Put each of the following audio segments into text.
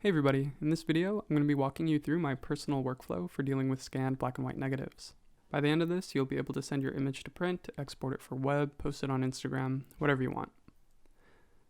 Hey everybody, in this video I'm going to be walking you through my personal workflow for dealing with scanned black and white negatives. By the end of this, you'll be able to send your image to print, export it for web, post it on Instagram, whatever you want.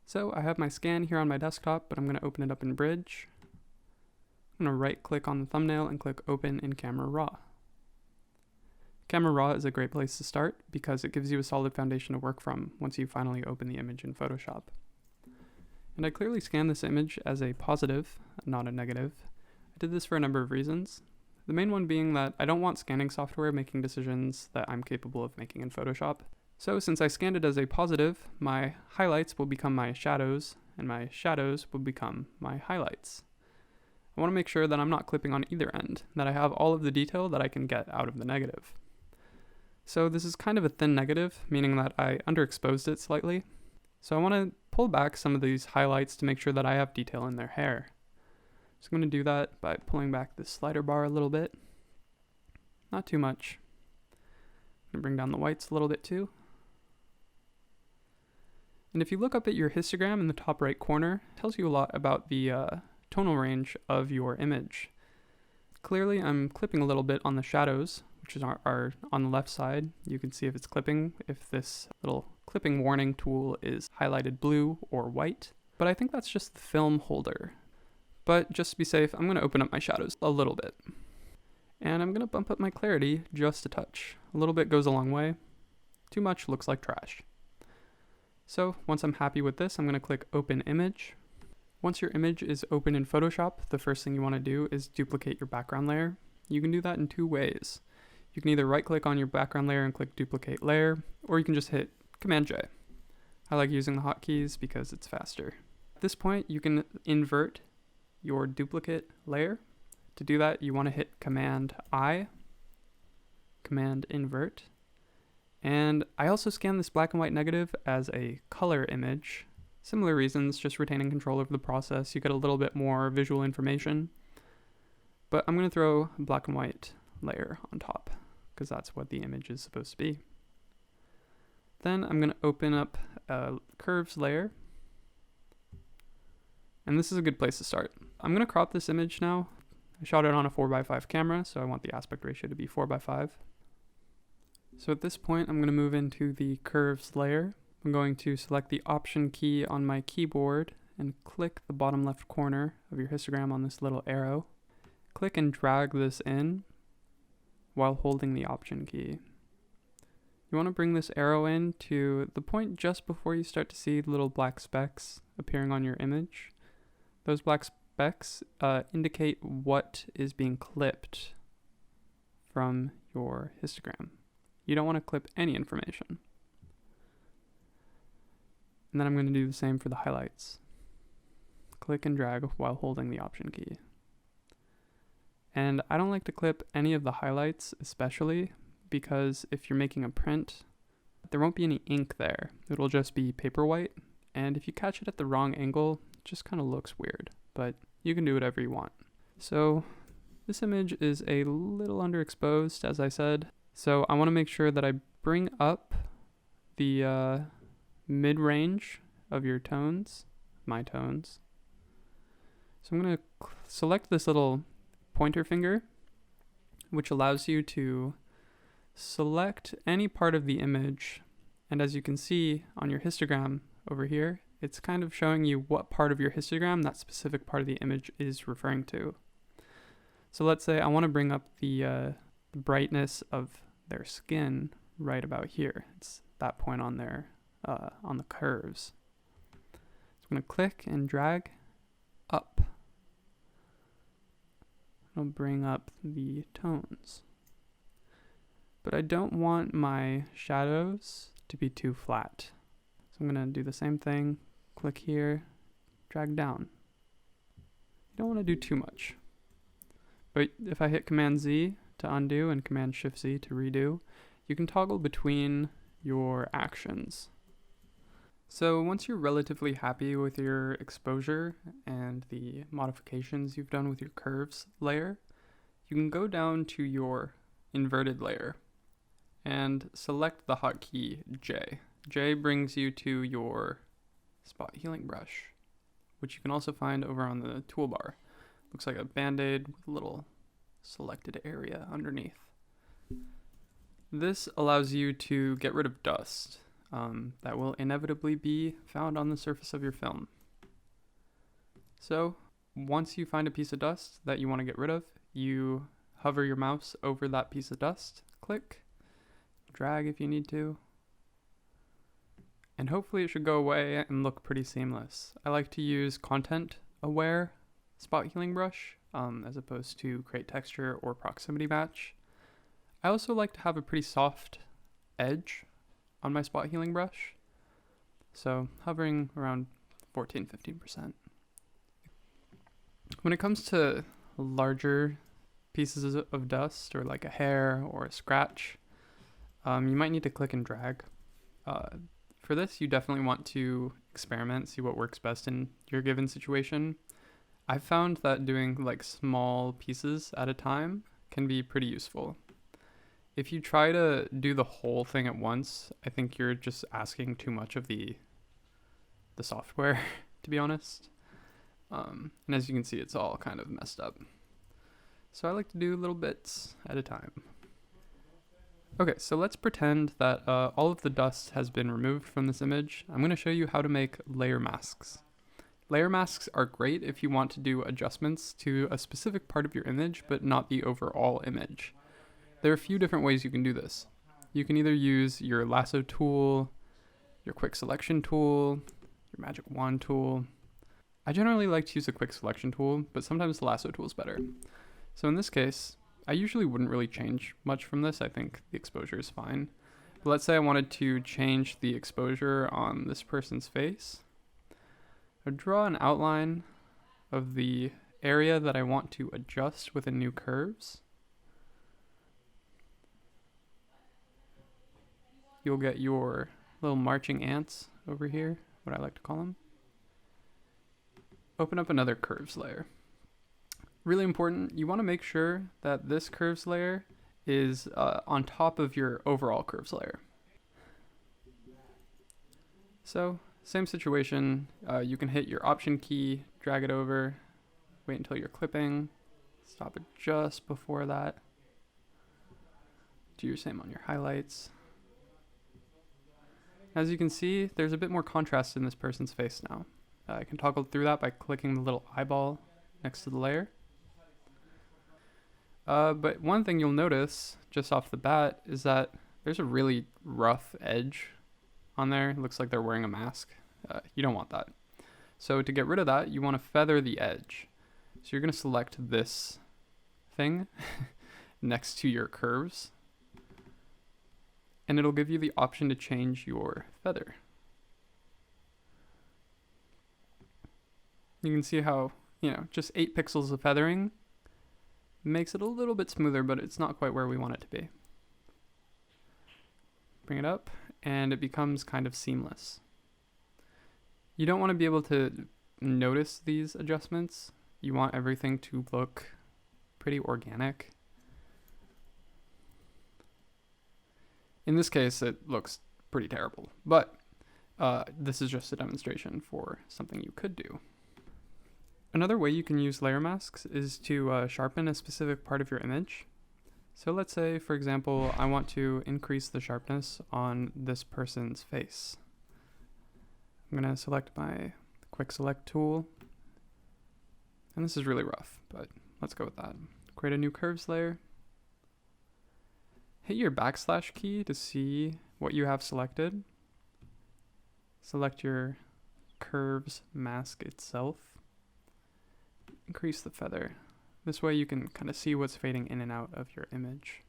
So I have my scan here on my desktop, but I'm going to open it up in Bridge. I'm going to right click on the thumbnail and click Open in Camera Raw. Camera Raw is a great place to start because it gives you a solid foundation to work from once you finally open the image in Photoshop. And I clearly scanned this image as a positive, not a negative. I did this for a number of reasons. The main one being that I don't want scanning software making decisions that I'm capable of making in Photoshop. So since I scanned it as a positive, my highlights will become my shadows, and my shadows will become my highlights. I want to make sure that I'm not clipping on either end, that I have all of the detail that I can get out of the negative. So this is kind of a thin negative, meaning that I underexposed it slightly. So I want to pull back some of these highlights to make sure that I have detail in their hair. So I'm going to do that by pulling back this slider bar a little bit. Not too much. I'm going to bring down the whites a little bit too. And if you look up at your histogram in the top right corner, it tells you a lot about the tonal range of your image. Clearly I'm clipping a little bit on the shadows, which are on the left side. You can see if it's clipping, if this little clipping warning tool is highlighted blue or white. But I think that's just the film holder. But just to be safe, I'm going to open up my shadows a little bit. And I'm going to bump up my clarity just a touch. A little bit goes a long way. Too much looks like trash. So once I'm happy with this, I'm going to click Open Image. Once your image is open in Photoshop, the first thing you want to do is duplicate your background layer. You can do that in two ways. You can either right click on your background layer and click Duplicate Layer, or you can just hit Command J. I like using the hotkeys because it's faster. At this point, you can invert your duplicate layer. To do that, you want to hit Command I, Command Invert. And I also scan this black and white negative as a color image. Similar reasons, just retaining control over the process. You get a little bit more visual information. But I'm going to throw a black and white layer on top because that's what the image is supposed to be. Then I'm going to open up a curves layer. And this is a good place to start. I'm going to crop this image now. I shot it on a 4x5 camera, so I want the aspect ratio to be 4x5. So at this point, I'm going to move into the curves layer. I'm going to select the Option key on my keyboard and click the bottom left corner of your histogram on this little arrow. Click and drag this in while holding the Option key. You want to bring this arrow in to the point just before you start to see little black specks appearing on your image. Those black specks indicate what is being clipped from your histogram. You don't want to clip any information. And then I'm going to do the same for the highlights. Click and drag while holding the Option key. And I don't like to clip any of the highlights, especially because if you're making a print, there won't be any ink there. It'll just be paper white. And if you catch it at the wrong angle, it just kind of looks weird, but you can do whatever you want. So this image is a little underexposed, as I said. So I want to make sure that I bring up the mid-range of your tones, my tones. So I'm going to select this little pointer finger, which allows you to select any part of the image. And as you can see on your histogram over here, it's kind of showing you what part of your histogram that specific part of the image is referring to. So let's say I want to bring up the brightness of their skin right about here. It's that point on their on the curves. So I'm going to click and drag up. It'll bring up the tones. But I don't want my shadows to be too flat. So I'm going to do the same thing. Click here, drag down. You don't want to do too much. But if I hit Command Z to undo and Command Shift Z to redo, you can toggle between your actions. So once you're relatively happy with your exposure and the modifications you've done with your curves layer, you can go down to your inverted layer and select the hotkey J. J brings you to your spot healing brush, which you can also find over on the toolbar. Looks like a band-aid with a little selected area underneath. This allows you to get rid of dust that will inevitably be found on the surface of your film. So once you find a piece of dust that you want to get rid of, you hover your mouse over that piece of dust, click, drag if you need to, and hopefully it should go away and look pretty seamless. I like to use content-aware spot healing brush as opposed to create texture or proximity match. I also like to have a pretty soft edge on my spot healing brush, so hovering around 14-15%. When it comes to larger pieces of dust or like a hair or a scratch, you might need to click and drag. For this, you definitely want to experiment, see what works best in your given situation. I've found that doing like small pieces at a time can be pretty useful. If you try to do the whole thing at once, I think you're just asking too much of the software, to be honest. And as you can see, it's all kind of messed up. So I like to do little bits at a time. Okay, so let's pretend that all of the dust has been removed from this image. I'm going to show you how to make layer masks. Layer masks are great if you want to do adjustments to a specific part of your image, but not the overall image. There are a few different ways you can do this. You can either use your lasso tool, your quick selection tool, your magic wand tool. I generally like to use the quick selection tool, but sometimes the lasso tool is better. So in this case, I usually wouldn't really change much from this. I think the exposure is fine. But let's say I wanted to change the exposure on this person's face. I'd draw an outline of the area that I want to adjust with the new curves. You'll get your little marching ants over here, what I like to call them. Open up another curves layer. Really important, you want to make sure that this curves layer is on top of your overall curves layer. So, same situation, you can hit your option key, drag it over, wait until you're clipping, stop it just before that. Do your same on your highlights. As you can see, there's a bit more contrast in this person's face now. I can toggle through that by clicking the little eyeball next to the layer. But one thing you'll notice just off the bat is that there's a really rough edge on there. It looks like they're wearing a mask. You don't want that. So to get rid of that, you want to feather the edge. So you're going to select this thing next to your curves, and it'll give you the option to change your feather. You can see how, just 8 pixels of feathering makes it a little bit smoother, but it's not quite where we want it to be. Bring it up, and it becomes kind of seamless. You don't want to be able to notice these adjustments. You want everything to look pretty organic. In this case, it looks pretty terrible, but this is just a demonstration for something you could do. Another way you can use layer masks is to sharpen a specific part of your image. So let's say, for example, I want to increase the sharpness on this person's face. I'm going to select my quick select tool. And this is really rough, but let's go with that. Create a new curves layer. Hit your backslash key to see what you have selected. Select your curves mask itself. Increase the feather. This way you can kind of see what's fading in and out of your image.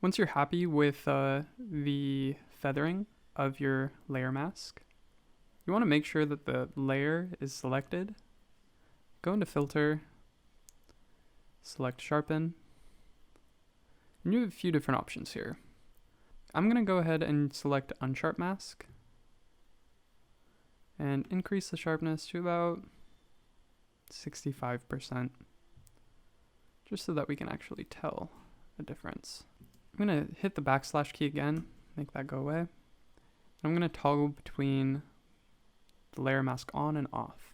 Once you're happy with the feathering of your layer mask, you want to make sure that the layer is selected. Go into filter, select sharpen, and you have a few different options here. I'm going to go ahead and select unsharp mask and increase the sharpness to about 65%, just so that we can actually tell a difference. I'm going to hit the backslash key again, make that go away. I'm going to toggle between the layer mask on and off.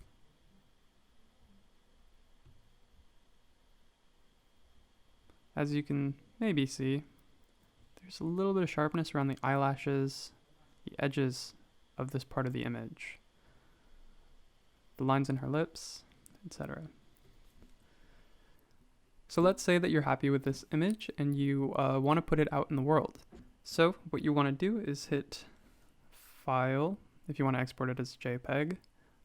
As you can maybe see, there's a little bit of sharpness around the eyelashes, the edges of this part of the image, the lines in her lips, etc. So let's say that you're happy with this image and you want to put it out in the world. So what you want to do is hit File, if you want to export it as JPEG,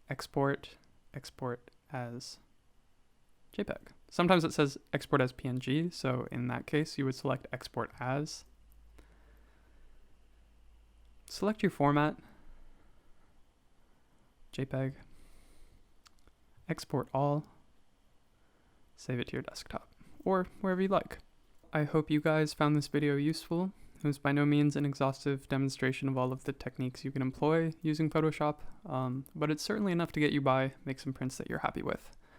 Export, Export as JPEG. Sometimes it says export as PNG, so in that case you would select Export As. Select your format, JPEG, export all, save it to your desktop, or wherever you like. I hope you guys found this video useful. It was by no means an exhaustive demonstration of all of the techniques you can employ using Photoshop, but it's certainly enough to get you by, make some prints that you're happy with.